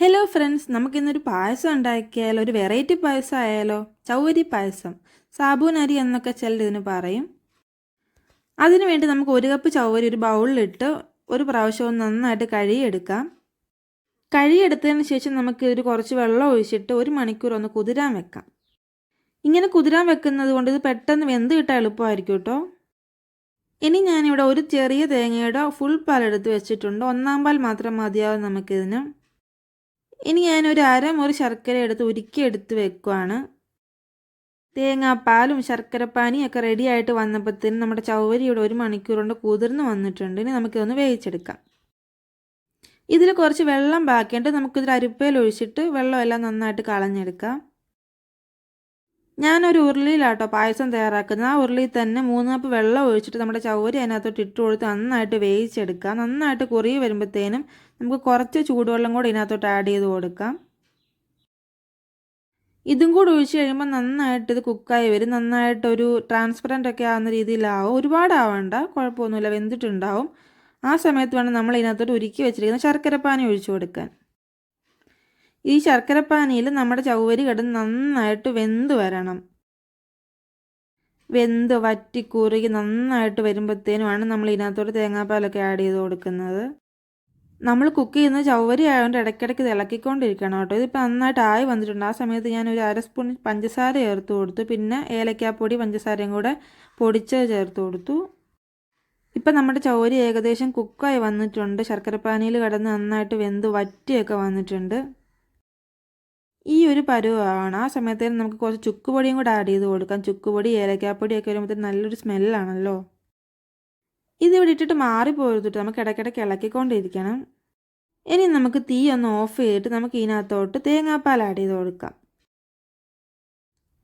Hello friends, നമുക്കിന്നൊരു പായസം ഉണ്ടാക്കിയാലോ? ഒരു വെറൈറ്റി പായസം ആയാലോ? ചൗവരി പായസം, സാബൂൻ അരി എന്നൊക്കെ ചിലർ ഇതിന് പറയും. അതിനുവേണ്ടി നമുക്ക് 1 കപ്പ് ചൗവരി ഒരു ബൗളിലിട്ട് ഒരു പ്രാവശ്യം നന്നായിട്ട് കഴുകിയെടുക്കാം. കഴുകിയെടുത്തതിന് ശേഷം നമുക്ക് ഇതിൽ കുറച്ച് വെള്ളം ഒഴിച്ചിട്ട് 1 മണിക്കൂർ ഒന്ന് കുതിരാൻ വെക്കാം. ഇങ്ങനെ കുതിരാൻ വെക്കുന്നത് കൊണ്ട് ഇത് പെട്ടെന്ന് വെന്ത് കിട്ടാൻ എളുപ്പമായിരിക്കും കേട്ടോ. ഇനി ഞാനിവിടെ ഒരു ചെറിയ തേങ്ങയുടെ ഫുൾ പാൽ എടുത്ത് വെച്ചിട്ടുണ്ട്. 1/4 പാൽ മാത്രം മതിയാവും നമുക്കിതിന്. ഇനി ഞാനൊരു അരമുറി ശർക്കര ഉരുക്കിയെടുത്ത് വെക്കുവാണ്. തേങ്ങാപ്പാലും ശർക്കരപ്പാനിയൊക്കെ റെഡി ആയിട്ട് വന്നപ്പോഴത്തേനും നമ്മുടെ ചൗവരി ഇവിടെ 1 മണിക്കൂർ കൊണ്ട് കുതിർന്ന് വന്നിട്ടുണ്ട്. ഇനി നമുക്കിതൊന്ന് വേവിച്ചെടുക്കാം. ഇതിൽ കുറച്ച് വെള്ളം ബാക്കിയുണ്ട്. നമുക്കിതിൽ അരിപ്പയിൽ ഒഴിച്ചിട്ട് വെള്ളമെല്ലാം നന്നായിട്ട് കളഞ്ഞെടുക്കാം. ഞാനൊരു ഉരുളിയിലാട്ടോ പായസം തയ്യാറാക്കുന്നത്. ആ ഉരുളിയിൽ തന്നെ 3 കപ്പ് വെള്ളം ഒഴിച്ചിട്ട് നമ്മുടെ ചൗവരി അതിനകത്തോട്ട് ഇട്ട് കൊടുത്ത് നന്നായിട്ട് വേവിച്ചെടുക്കാം. നന്നായിട്ട് കുറുകി വരുമ്പോഴത്തേനും നമുക്ക് കുറച്ച് ചൂടുവെള്ളം കൂടി ഇതിനകത്തോട്ട് ആഡ് ചെയ്ത് കൊടുക്കാം. ഇതും കൂടി ഒഴിച്ച് കഴിയുമ്പോൾ നന്നായിട്ട് ഇത് കുക്കായി വരും. നന്നായിട്ടൊരു ട്രാൻസ്പെറൻ്റ് ഒക്കെ ആവുന്ന രീതിയിലാവും. ഒരുപാട് ആവണ്ട, കുഴപ്പമൊന്നുമില്ല, വെന്തിട്ടുണ്ടാവും. ആ സമയത്ത് വേണം നമ്മൾ ഇതിനകത്തോട്ട് ഉരുക്കി വെച്ചിരിക്കുന്ന ശർക്കരപ്പാനി ഒഴിച്ചു കൊടുക്കാൻ. ഈ ശർക്കരപ്പാനിയിൽ നമ്മുടെ ചൗവരി കിടന്ന് നന്നായിട്ട് വെന്ത് വരണം. വെന്ത് വറ്റി കുറുകി നന്നായിട്ട് വരുമ്പോഴത്തേനുമാണ് നമ്മൾ ഇതിനകത്തോട്ട് തേങ്ങാപ്പാലൊക്കെ ആഡ് ചെയ്ത് കൊടുക്കുന്നത്. നമ്മൾ കുക്ക് ചെയ്യുന്ന ചൗവരി ആയതുകൊണ്ട് ഇടയ്ക്കിടയ്ക്ക് ഇത് ഇളക്കിക്കൊണ്ടിരിക്കണം കേട്ടോ. ഇതിപ്പോൾ നന്നായിട്ട് ആയി വന്നിട്ടുണ്ട്. ആ സമയത്ത് ഞാൻ ഒരു 1/2 സ്പൂൺ പഞ്ചസാര ചേർത്ത് കൊടുത്തു. പിന്നെ ഏലക്കാപ്പൊടി പഞ്ചസാരയും കൂടെ പൊടിച്ച് ചേർത്ത് കൊടുത്തു. ഇപ്പം നമ്മുടെ ചൗവരി ഏകദേശം കുക്കായി വന്നിട്ടുണ്ട്. ശർക്കരപ്പാനിയിൽ കിടന്ന് നന്നായിട്ട് വെന്ത് വറ്റിയൊക്കെ വന്നിട്ടുണ്ട്. ഈ ഒരു പരുവമാണ്. ആ സമയത്തേനും നമുക്ക് കുറച്ച് ചുക്കുപൊടിയും കൂടെ ആഡ് ചെയ്ത് കൊടുക്കാം. ചുക്കുപൊടി ഏലക്കാപ്പൊടിയൊക്കെ വരുമ്പോഴത്തേന് നല്ലൊരു സ്മെല്ലാണല്ലോ. ഇതിവിടെ ഇട്ടിട്ട് മാറിപ്പോരുത്തിട്ട് നമുക്ക് ഇടയ്ക്കിടയ്ക്ക് ഇളക്കിക്കൊണ്ടിരിക്കണം. ഇനി നമുക്ക് തീ ഒന്ന് ഓഫ് ചെയ്തിട്ട് നമുക്ക് ഇതിനകത്തോട്ട് തേങ്ങാപ്പാൽ ആഡ് ചെയ്ത് കൊടുക്കാം.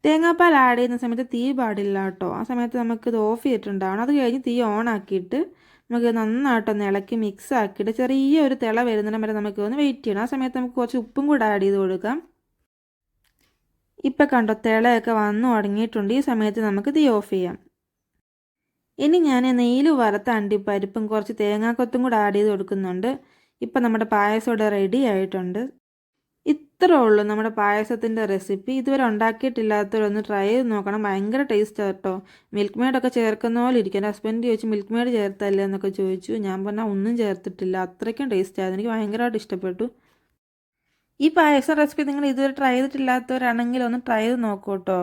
തേങ്ങാപ്പാൽ ആഡ് ചെയ്യുന്ന സമയത്ത് തീ പാടില്ല കേട്ടോ. ആ സമയത്ത് നമുക്കിത് ഓഫ് ചെയ്തിട്ടുണ്ടാവണം. അത് കഴിഞ്ഞ് തീ ഓൺ ആക്കിയിട്ട് നമുക്ക് നന്നായിട്ടൊന്ന് ഇളക്കി മിക്സ് ആക്കിയിട്ട് ചെറിയൊരു തിള വരുന്നിടം വരെ നമുക്കൊന്ന് വെയിറ്റ് ചെയ്യണം. ആ സമയത്ത് നമുക്ക് കുറച്ച് ഉപ്പും കൂടെ ആഡ് ചെയ്ത് കൊടുക്കാം. ഇപ്പം കണ്ടോ, തിളയൊക്കെ വന്നു തുടങ്ങിയിട്ടുണ്ട്. ഈ സമയത്ത് നമുക്ക് തീ ഓഫ് ചെയ്യാം. ഇനി ഞാൻ നെയ്യിൽ വറുത്ത അണ്ടിപ്പരിപ്പും കുറച്ച് തേങ്ങാക്കൊത്തും കൂടെ ആഡ് ചെയ്ത് കൊടുക്കുന്നുണ്ട്. ഇപ്പം നമ്മുടെ പായസം ഇവിടെ റെഡി ആയിട്ടുണ്ട്. ഇത്രേ ഉള്ളൂ നമ്മുടെ പായസത്തിൻ്റെ റെസിപ്പി. ഇതുവരെ ഉണ്ടാക്കിയിട്ടില്ലാത്തവരൊന്ന് ട്രൈ ചെയ്ത് നോക്കണം. ഭയങ്കര ടേസ്റ്റ് കേട്ടോ. മിൽക്ക് മെയ്ഡൊക്കെ ചേർക്കുന്ന പോലെ ഇരിക്കും. എൻ്റെ ഹസ്ബൻഡ് ചോദിച്ചു മിൽക്ക് മെയ്ഡ് ചേർത്തല്ലേ എന്നൊക്കെ ചോദിച്ചു. ഞാൻ പറഞ്ഞാൽ ഒന്നും ചേർത്തിട്ടില്ല. അത്രയ്ക്കും ടേസ്റ്റ് ആയിരുന്നു. എനിക്ക് ഭയങ്കരമായിട്ട് ഇഷ്ടപ്പെട്ടു. ഈ പായസ റെസിപ്പി നിങ്ങൾ ഇതുവരെ ട്രൈ ചെയ്തിട്ടില്ലാത്തവരാണെങ്കിൽ ഒന്ന് ട്രൈ ചെയ്ത് നോക്കൂ കേട്ടോ.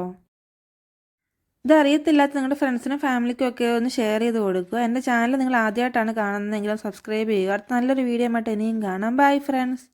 ഇതറിയത്തില്ലാത്ത നിങ്ങളുടെ ഫ്രണ്ട്സിനും ഫാമിലിക്കും ഒക്കെ ഒന്ന് ഷെയർ ചെയ്ത് കൊടുക്കുക. എൻ്റെ ചാനൽ നിങ്ങൾ ആദ്യമായിട്ടാണ് കാണുന്നതെങ്കിലും സബ്സ്ക്രൈബ് ചെയ്യുക. അടുത്ത നല്ലൊരു വീഡിയോ ആയിട്ട് ഇനിയും കാണാം. Bye friends.